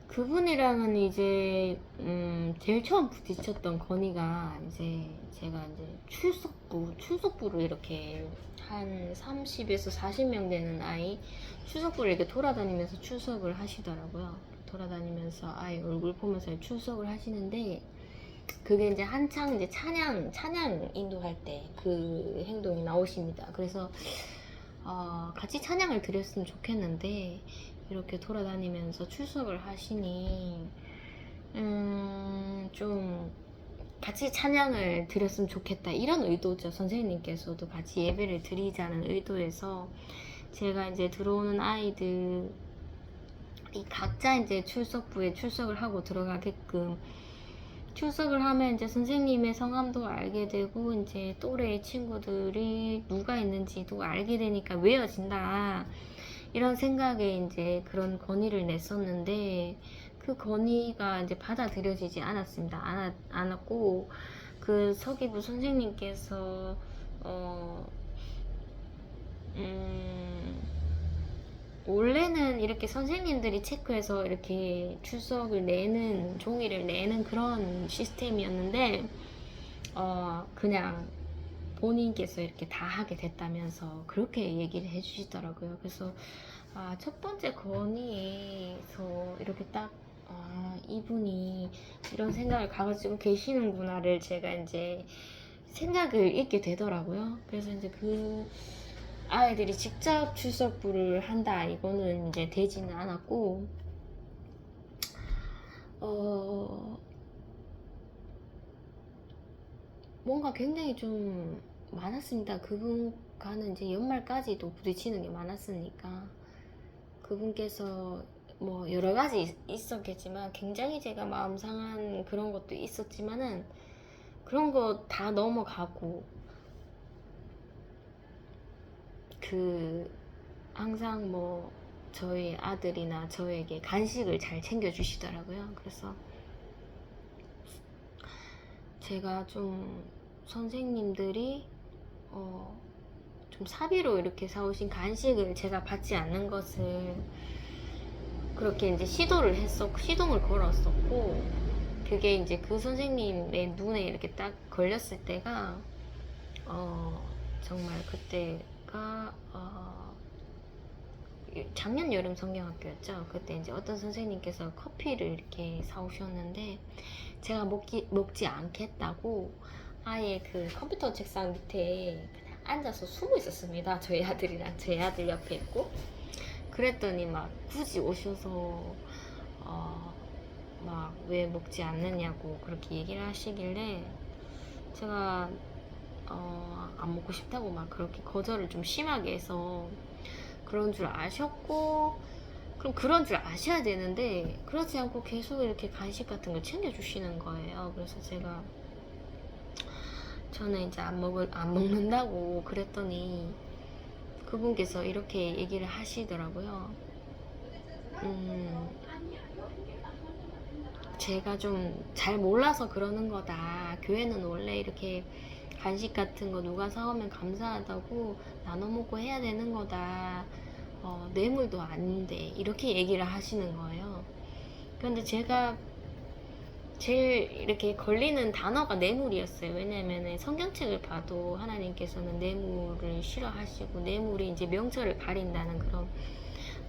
그분이랑은 이제 제일 처음 부딪혔던 건의가 이제 제가 이제 출석부로 이렇게 한 30에서 40명 되는 아이 출석부를 이렇게 돌아다니면서 출석을 하시더라고요. 돌아다니면서 아이 얼굴 보면서 출석을 하시는데 그게 이제 한창 이제 찬양 인도할 때 그 행동이 나오십니다. 그래서 같이 찬양을 드렸으면 좋겠는데 이렇게 돌아다니면서 출석을 하시니 좀 같이 찬양을 드렸으면 좋겠다 이런 의도죠. 선생님께서도 같이 예배를 드리자는 의도에서 제가 이제 들어오는 아이들이 각자 이제 출석부에 출석을 하고 들어가게끔 출석을 하면 이제 선생님의 성함도 알게 되고 이제 또래 친구들이 누가 있는지도 알게 되니까 외워진다 이런 생각에 이제 그런 건의를 냈었는데 그 건의가 이제 받아들여지지 않았습니다. 않았고 그 서기부 선생님께서 원래는 이렇게 선생님들이 체크해서 이렇게 출석을 내는 종이를 내는 그런 시스템이었는데 그냥 본인께서 이렇게 다 하게 됐다면서 그렇게 얘기를 해주시더라고요. 그래서 첫 번째 건의에서 이렇게 딱 이분이 이런 생각을 가지고 계시는구나를 제가 이제 생각을 잊게 되더라고요. 그래서 이제 그 아이들이 직접 출석부를 한다 이거는 이제 되지는 않았고 뭔가 굉장히 좀 많았습니다. 그분과는 이제 연말까지도 부딪히는 게 많았으니까 그분께서 뭐 여러 가지 있었겠지만 굉장히 제가 마음 상한 그런 것도 있었지만은 그런 거 다 넘어가고 항상 뭐 저희 아들이나 저에게 간식을 잘 챙겨주시더라고요. 그래서 제가 좀 선생님들이 좀 사비로 이렇게 사오신 간식을 제가 받지 않는 것을 그렇게 이제 시동을 걸었었고, 그게 이제 그 선생님의 눈에 이렇게 딱 걸렸을 때가, 정말 그때가, 작년 여름 성경학교였죠. 그때 이제 어떤 선생님께서 커피를 이렇게 사오셨는데, 제가 먹지 않겠다고 아예 그 컴퓨터 책상 밑에 그냥 앉아서 숨어 있었습니다. 저희 아들이랑 제 아들 옆에 있고. 그랬더니 막 굳이 오셔서 막 왜 먹지 않느냐고 그렇게 얘기를 하시길래, 제가 안 먹고 싶다고 막 그렇게 거절을 좀 심하게 해서, 그런 줄 아셨고, 그럼 그런 줄 아셔야 되는데 그렇지 않고 계속 이렇게 간식 같은 걸 챙겨주시는 거예요. 그래서 저는 이제 안 먹는다고 그랬더니 그분께서 이렇게 얘기를 하시더라고요. 제가 좀 잘 몰라서 그러는 거다. 교회는 원래 이렇게 간식 같은 거 누가 사오면 감사하다고 나눠 먹고 해야 되는 거다. 뇌물도 아닌데, 이렇게 얘기를 하시는 거예요. 그런데 제가 제일 이렇게 걸리는 단어가 뇌물이었어요. 왜냐면은 성경책을 봐도 하나님께서는 뇌물을 싫어하시고, 뇌물이 이제 명철을 가린다는 그런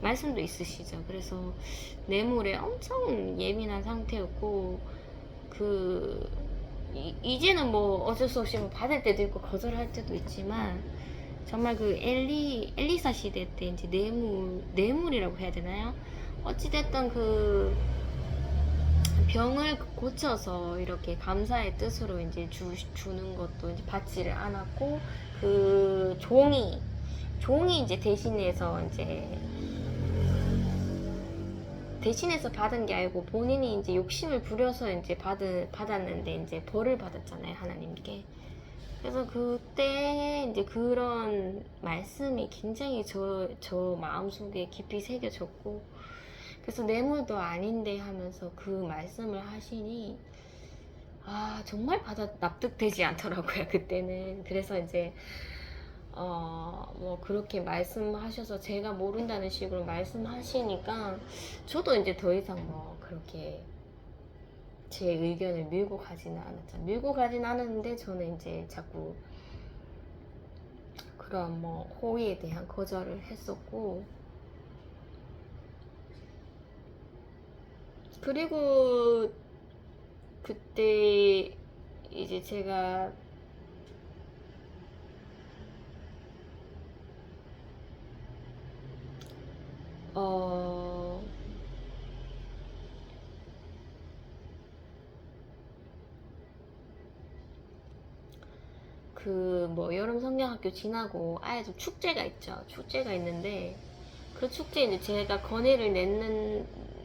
말씀도 있으시죠. 그래서 뇌물에 엄청 예민한 상태였고, 이제는 뭐 어쩔 수 없이 뭐 받을 때도 있고 거절할 때도 있지만, 정말 그 엘리사 시대 때 이제 뇌물이라고 해야 되나요? 어찌됐든 그 병을 고쳐서 이렇게 감사의 뜻으로 이제 주는 것도 이제 받지를 않았고, 그 종이 이제 대신해서 받은 게 아니고 본인이 이제 욕심을 부려서 이제 받았는데 이제 벌을 받았잖아요, 하나님께. 그래서 그때 이제 그런 말씀이 굉장히 저 마음속에 깊이 새겨졌고, 그래서 뇌물도 아닌데 하면서 그 말씀을 하시니, 정말 납득되지 않더라고요, 그때는. 그래서 이제 뭐 그렇게 말씀하셔서 제가 모른다는 식으로 말씀하시니까 저도 이제 더 이상 뭐 그렇게 제 의견을 밀고 가지는 않았죠. 밀고 가진 않았는데 저는 이제 자꾸 그런 뭐 호의에 대한 거절을 했었고, 그리고 그때 이제 제가 그 뭐 여름 성경학교 지나고 아이들 축제가 있죠. 축제가 있는데, 그 축제 이제 제가 건의를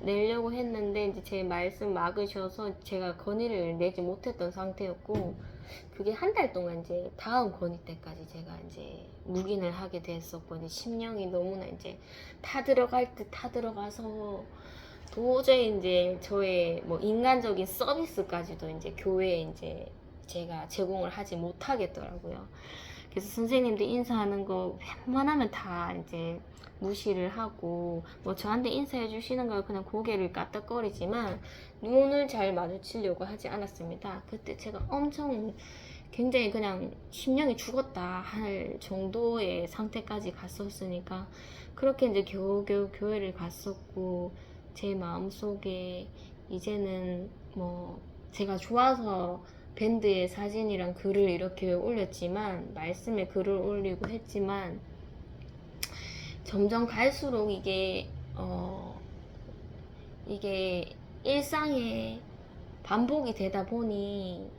내려고 했는데 이제 제 말씀 막으셔서 제가 건의를 내지 못했던 상태였고, 그게 한 달 동안 이제 다음 건의 때까지 제가 이제 묵인을 하게 됐었고, 이제 심령이 너무나 이제 타들어갈 듯 타들어가서 도저히 이제 저의 뭐 인간적인 서비스까지도 이제 교회에 이제 제가 제공을 하지 못하겠더라고요. 그래서 선생님들 인사하는 거 웬만하면 다 이제 무시를 하고, 뭐 저한테 인사해 주시는 걸 그냥 고개를 까딱거리지만 눈을 잘 마주치려고 하지 않았습니다. 그때 제가 엄청 굉장히 그냥 심령이 죽었다 할 정도의 상태까지 갔었으니까, 그렇게 이제 겨우겨우 교회를 갔었고, 제 마음속에 이제는 뭐 제가 좋아서 밴드의 사진이랑 글을 이렇게 올렸지만, 말씀에 글을 올리고 했지만, 점점 갈수록 이게 일상의 반복이 되다 보니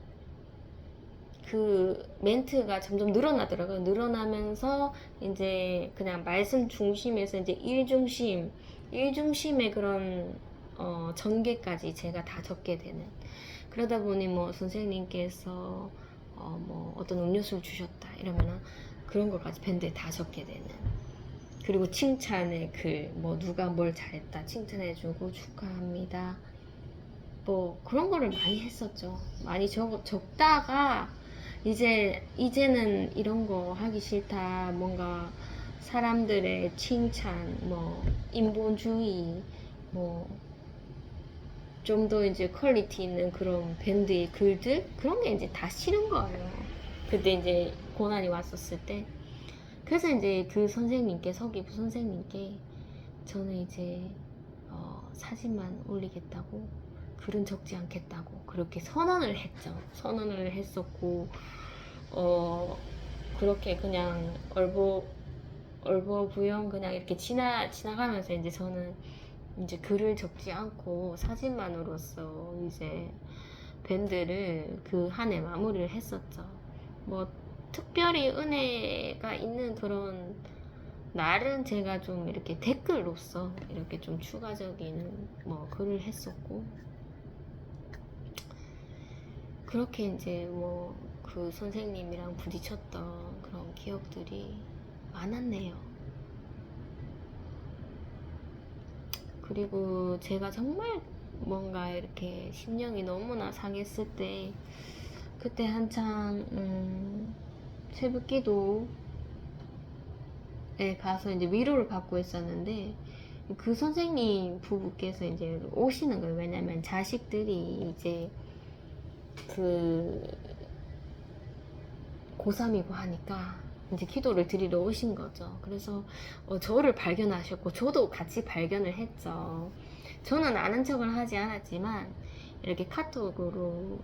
그 멘트가 점점 늘어나더라고요. 늘어나면서 이제 그냥 말씀 중심에서 이제 일중심의 그런 전개까지 제가 다 적게 되는. 그러다 보니 뭐 선생님께서 뭐 어떤 음료수를 주셨다 이러면은 그런 것까지 밴드에 다 적게 되는. 그리고 칭찬의 글, 뭐 누가 뭘 잘했다 칭찬해주고 축하합니다, 뭐 그런 거를 많이 했었죠. 많이 적다가 이제는 이런 거 하기 싫다. 뭔가 사람들의 칭찬, 뭐 인본주의, 뭐 좀 더 이제 퀄리티 있는 그런 밴드의 글들 그런 게 이제 다 싫은 거예요. 그때 이제 고난이 왔었을 때. 그래서 이제 그 선생님께 서기부 선생님께 저는 이제 사진만 올리겠다고 글은 적지 않겠다고 그렇게 선언을 했죠. 선언을 했었고 그렇게 그냥 얼버부영 그냥 이렇게 지나가면서 이제 저는 이제 글을 적지 않고 사진만으로써 이제 밴드를 그 한 해 마무리를 했었죠. 뭐 특별히 은혜가 있는 그런 날은 제가 좀 이렇게 댓글로서 이렇게 좀 추가적인 뭐 글을 했었고 그렇게 이제 뭐 그 선생님이랑 부딪혔던 그런 기억들이 많았네요. 그리고 제가 정말 뭔가 이렇게 심령이 너무나 상했을 때 그때 한창 새벽기도에 가서 이제 위로를 받고 있었는데 그 선생님 부부께서 이제 오시는 거예요. 왜냐면 자식들이 이제 그 고3이고 하니까 이제 기도를 드리러 오신 거죠. 그래서 저를 발견하셨고 저도 같이 발견을 했죠. 저는 아는 척을 하지 않았지만 이렇게 카톡으로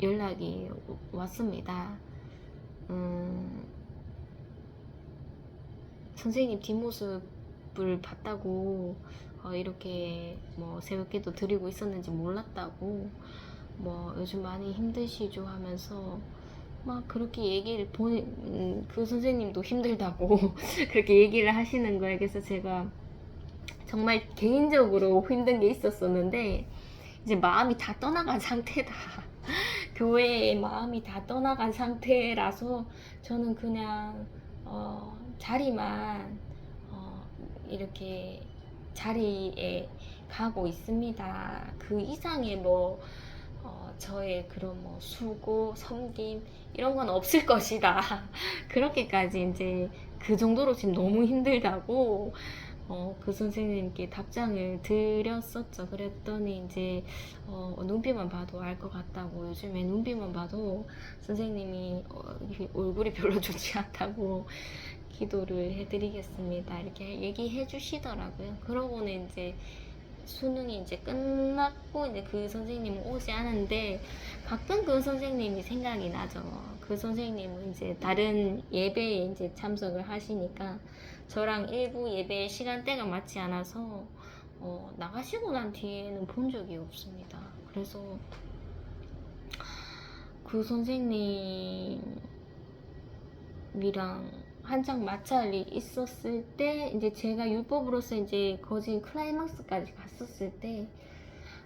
연락이 왔습니다. 선생님 뒷모습을 봤다고 이렇게 뭐 새벽기도 드리고 있었는지 몰랐다고 뭐 요즘 많이 힘드시죠 하면서 막 그렇게 얘기를 그 선생님도 힘들다고 그렇게 얘기를 하시는 거예요. 그래서 제가 정말 개인적으로 힘든 게 있었었는데 이제 마음이 다 떠나간 상태다. 교회에 마음이 다 떠나간 상태라서 저는 그냥 자리만 이렇게 자리에 가고 있습니다. 그 이상의 뭐 저의 그런 뭐 수고, 섬김 이런 건 없을 것이다. 그렇게까지 이제 그 정도로 지금 너무 힘들다고 그 선생님께 답장을 드렸었죠. 그랬더니 이제 눈빛만 봐도 알 것 같다고 요즘에 눈빛만 봐도 선생님이 얼굴이 별로 좋지 않다고 기도를 해드리겠습니다. 이렇게 얘기해 주시더라고요. 그러고는 이제 수능이 이제 끝났고 이제 그 선생님은 오지 않은데 가끔 그 선생님이 생각이 나죠. 그 선생님은 이제 다른 예배에 이제 참석을 하시니까 저랑 일부 예배 시간대가 맞지 않아서 나가시고 난 뒤에는 본 적이 없습니다. 그래서 그 선생님이랑 한창 마찰이 있었을 때 이제 제가 율법으로서 이제 거진 클라이막스까지 갔었을 때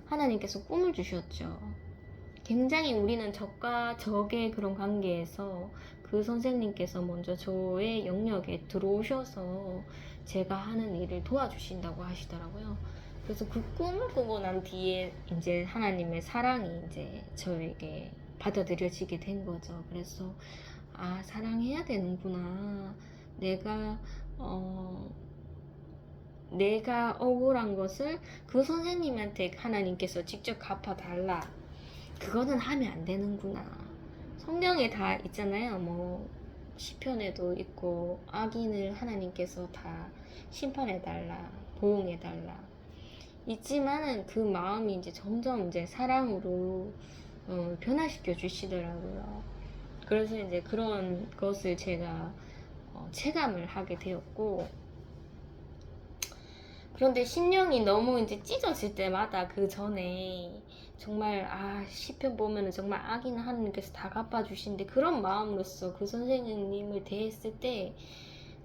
하나님께서 꿈을 주셨죠. 굉장히 우리는 적과 적의 그런 관계에서 그 선생님께서 먼저 저의 영역에 들어오셔서 제가 하는 일을 도와주신다고 하시더라고요. 그래서 그 꿈을 꾸고 난 뒤에 이제 하나님의 사랑이 이제 저에게 받아들여지게 된 거죠. 그래서 사랑해야 되는구나. 내가 억울한 것을 그 선생님한테 하나님께서 직접 갚아달라. 그거는 하면 안 되는구나. 성경에 다 있잖아요. 뭐 시편에도 있고 악인을 하나님께서 다 심판해달라, 보응해달라. 있지만은 그 마음이 이제 점점 이제 사랑으로 변화시켜 주시더라고요. 그래서 이제 그런 것을 제가 체감을 하게 되었고, 그런데 심령이 너무 이제 찢어질 때마다 그 전에 정말 시편 보면은 정말 악인 하나님께서 다 갚아주신데 그런 마음으로서 그 선생님을 대했을 때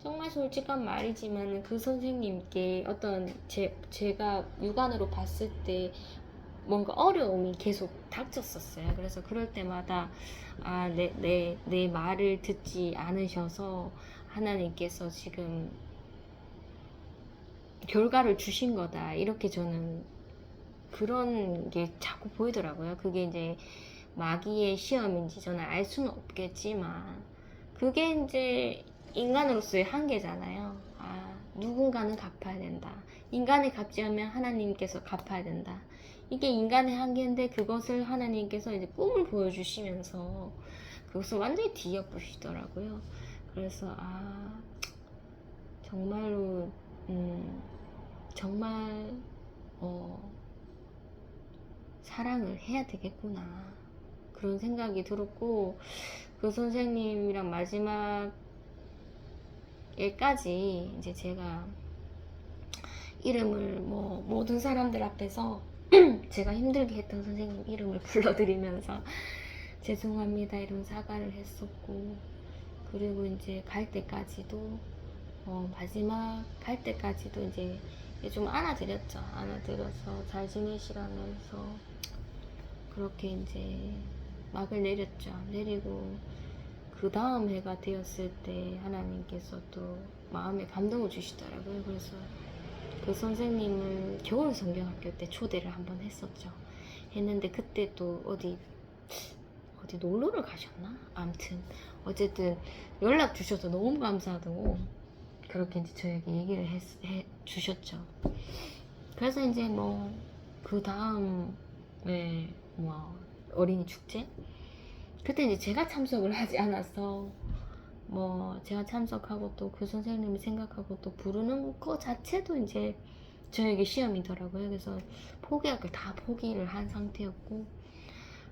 정말 솔직한 말이지만 그 선생님께 어떤 제가 육안으로 봤을 때 뭔가 어려움이 계속 닥쳤었어요. 그래서 그럴 때마다 내 말을 듣지 않으셔서 하나님께서 지금 결과를 주신 거다. 이렇게 저는 그런 게 자꾸 보이더라고요. 그게 이제 마귀의 시험인지 저는 알 수는 없겠지만 그게 이제 인간으로서의 한계잖아요. 아, 누군가는 갚아야 된다. 인간이 갚지 않으면 하나님께서 갚아야 된다. 이게 인간의 한계인데 그것을 하나님께서 이제 꿈을 보여주시면서 그것을 완전히 뒤엎으시더라고요. 그래서 정말로 정말 사랑을 해야 되겠구나 그런 생각이 들었고 그 선생님이랑 마지막 일까지 이제 제가 이름을 뭐 모든 사람들 앞에서 제가 힘들게 했던 선생님 이름을 불러드리면서 죄송합니다 이런 사과를 했었고 그리고 이제 갈 때까지도 마지막 갈 때까지도 이제 좀 안아드렸죠. 안아드려서 잘 지내시라면서 그렇게 이제 막을 내렸죠. 내리고 그 다음 해가 되었을 때 하나님께서 또 마음에 감동을 주시더라고요. 그래서 그 선생님을 겨울 성경학교 때 초대를 한번 했었죠. 했는데 그때 또 어디 놀러를 가셨나? 암튼 어쨌든 연락 주셔서 너무 감사하다고 그렇게 이제 저에게 얘기를 해 주셨죠. 그래서 이제 뭐 그 다음에 뭐 어린이 축제 그때 이제 제가 참석을 하지 않아서 뭐 제가 참석하고 또 그 선생님이 생각하고 또 부르는 거 자체도 이제 저에게 시험이더라고요. 그래서 포기할 걸 다 포기를 한 상태였고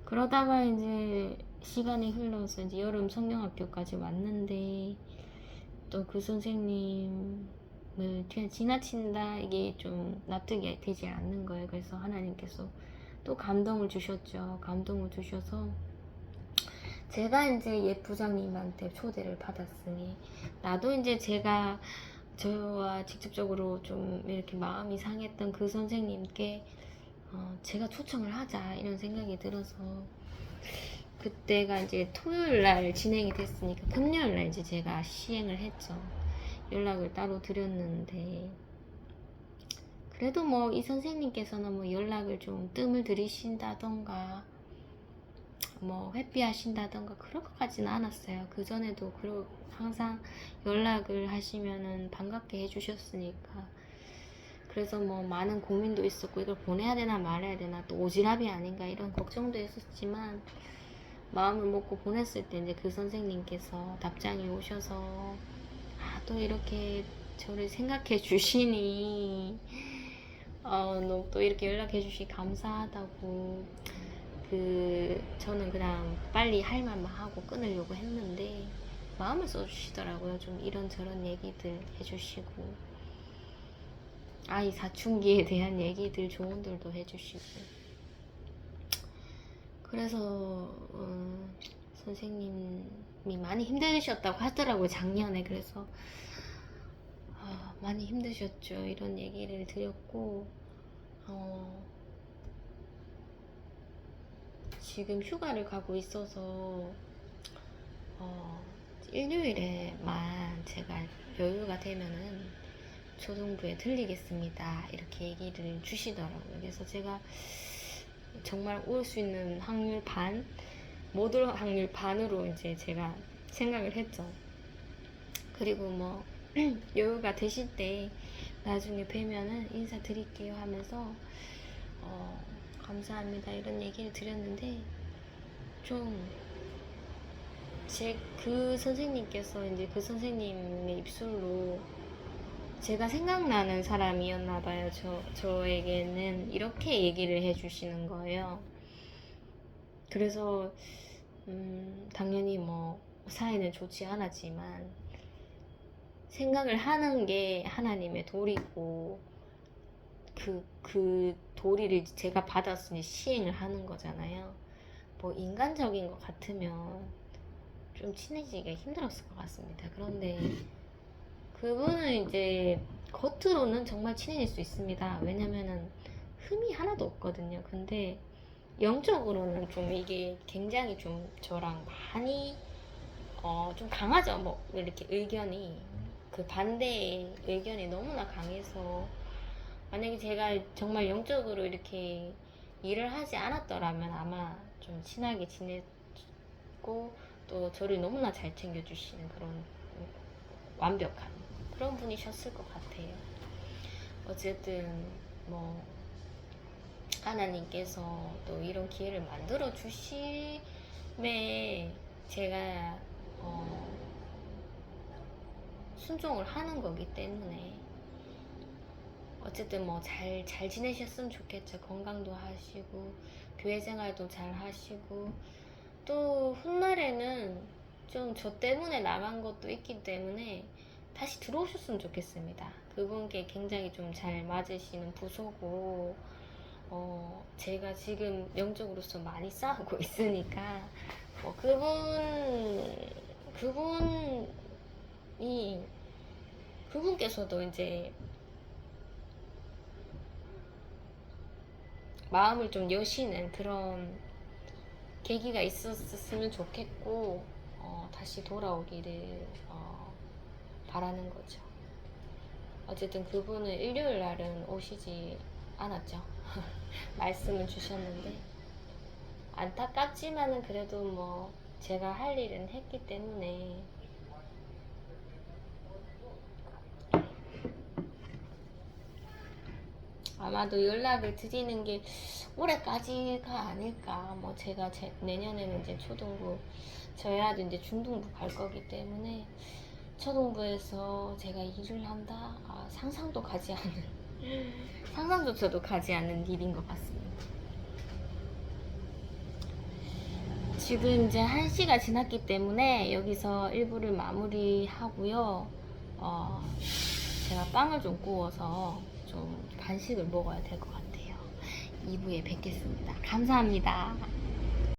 그러다가 이제 시간이 흘러서 이제 여름 성경학교까지 왔는데 또 그 선생님을 그냥 지나친다 이게 좀 납득이 되지 않는 거예요. 그래서 하나님께서 또 감동을 주셨죠. 감동을 주셔서 제가 이제 옛 부장님한테 초대를 받았으니 나도 이제 제가 저와 직접적으로 좀 이렇게 마음이 상했던 그 선생님께 제가 초청을 하자 이런 생각이 들어서 그때가 이제 토요일 날 진행이 됐으니까 금요일 날 이제 제가 시행을 했죠. 연락을 따로 드렸는데 그래도 뭐 이 선생님께서는 뭐 연락을 좀 뜸을 들이신다던가 뭐 회피하신다던가 그럴 것 같지는 않았어요. 그 전에도 항상 연락을 하시면은 반갑게 해주셨으니까 그래서 뭐 많은 고민도 있었고 이걸 보내야 되나 말아야 되나 또 오지랖이 아닌가 이런 걱정도 했었지만 마음을 먹고 보냈을 때 이제 그 선생님께서 답장이 오셔서 또 이렇게 저를 생각해 주시니 너 또 이렇게 연락해 주시 감사하다고 저는 그냥 빨리 할 말만 하고 끊으려고 했는데 마음을 써주시더라고요. 좀 이런저런 얘기들 해주시고 아이 사춘기에 대한 얘기들 조언들도 해주시고 그래서 선생님이 많이 힘드셨다고 하더라고요. 작년에. 그래서 많이 힘드셨죠. 이런 얘기를 드렸고 지금 휴가를 가고 있어서 일요일에만 제가 여유가 되면은 초등부에 들리겠습니다 이렇게 얘기를 주시더라고요. 그래서 제가 정말 올 수 있는 확률 반, 못 올 확률 반으로 이제 제가 생각을 했죠. 그리고 뭐 여유가 되실 때 나중에 뵈면은 인사드릴게요 하면서 감사합니다 이런 얘기를 드렸는데 좀 그 선생님께서 이제 그 선생님의 입술로 제가 생각나는 사람이었나 봐요. 저에게는 이렇게 얘기를 해주시는 거예요. 그래서 당연히 뭐 사이는 좋지 않았지만 생각을 하는 게 하나님의 도리고 그 도리를 제가 받았으니 시행을 하는 거잖아요. 뭐 인간적인 것 같으면 좀 친해지기가 힘들었을 것 같습니다. 그런데 그분은 이제 겉으로는 정말 친해질 수 있습니다. 왜냐면은 흠이 하나도 없거든요. 근데 영적으로는 좀 이게 굉장히 좀 저랑 많이 좀 강하죠. 뭐 이렇게 의견이 그 반대의 의견이 너무나 강해서 만약에 제가 정말 영적으로 이렇게 일을 하지 않았더라면 아마 좀 친하게 지내고 또 저를 너무나 잘 챙겨주시는 그런 완벽한 그런 분이셨을 것 같아요. 어쨌든 뭐 하나님께서 또 이런 기회를 만들어 주심에 제가 순종을 하는 거기 때문에 어쨌든 뭐 잘 지내셨으면 좋겠죠. 건강도 하시고 교회 생활도 잘 하시고 또 훗날에는 좀 저 때문에 나간 것도 있기 때문에 다시 들어오셨으면 좋겠습니다. 그분께 굉장히 좀 잘 맞으시는 부서고 제가 지금 영적으로서 많이 싸우고 있으니까 그분께서도 이제 마음을 좀 여시는 그런 계기가 있었으면 좋겠고 다시 돌아오기를 바라는 거죠. 어쨌든 그분은 일요일 날은 오시지 않았죠. 말씀을 주셨는데 안타깝지만은 그래도 뭐 제가 할 일은 했기 때문에 아마도 연락을 드리는 게 올해까지가 아닐까. 뭐 제가 내년에는 이제 초등부, 저희 아도 이제 중등부 갈 거기 때문에 초등부에서 제가 일을 한다? 상상도 가지 않은, 상상조차도 가지 않는 일인 것 같습니다. 지금 이제 1시가 지났기 때문에 여기서 1부를 마무리하고요. 제가 빵을 좀 구워서 좀 간식을 먹어야 될 것 같아요. 2부에 뵙겠습니다. 감사합니다.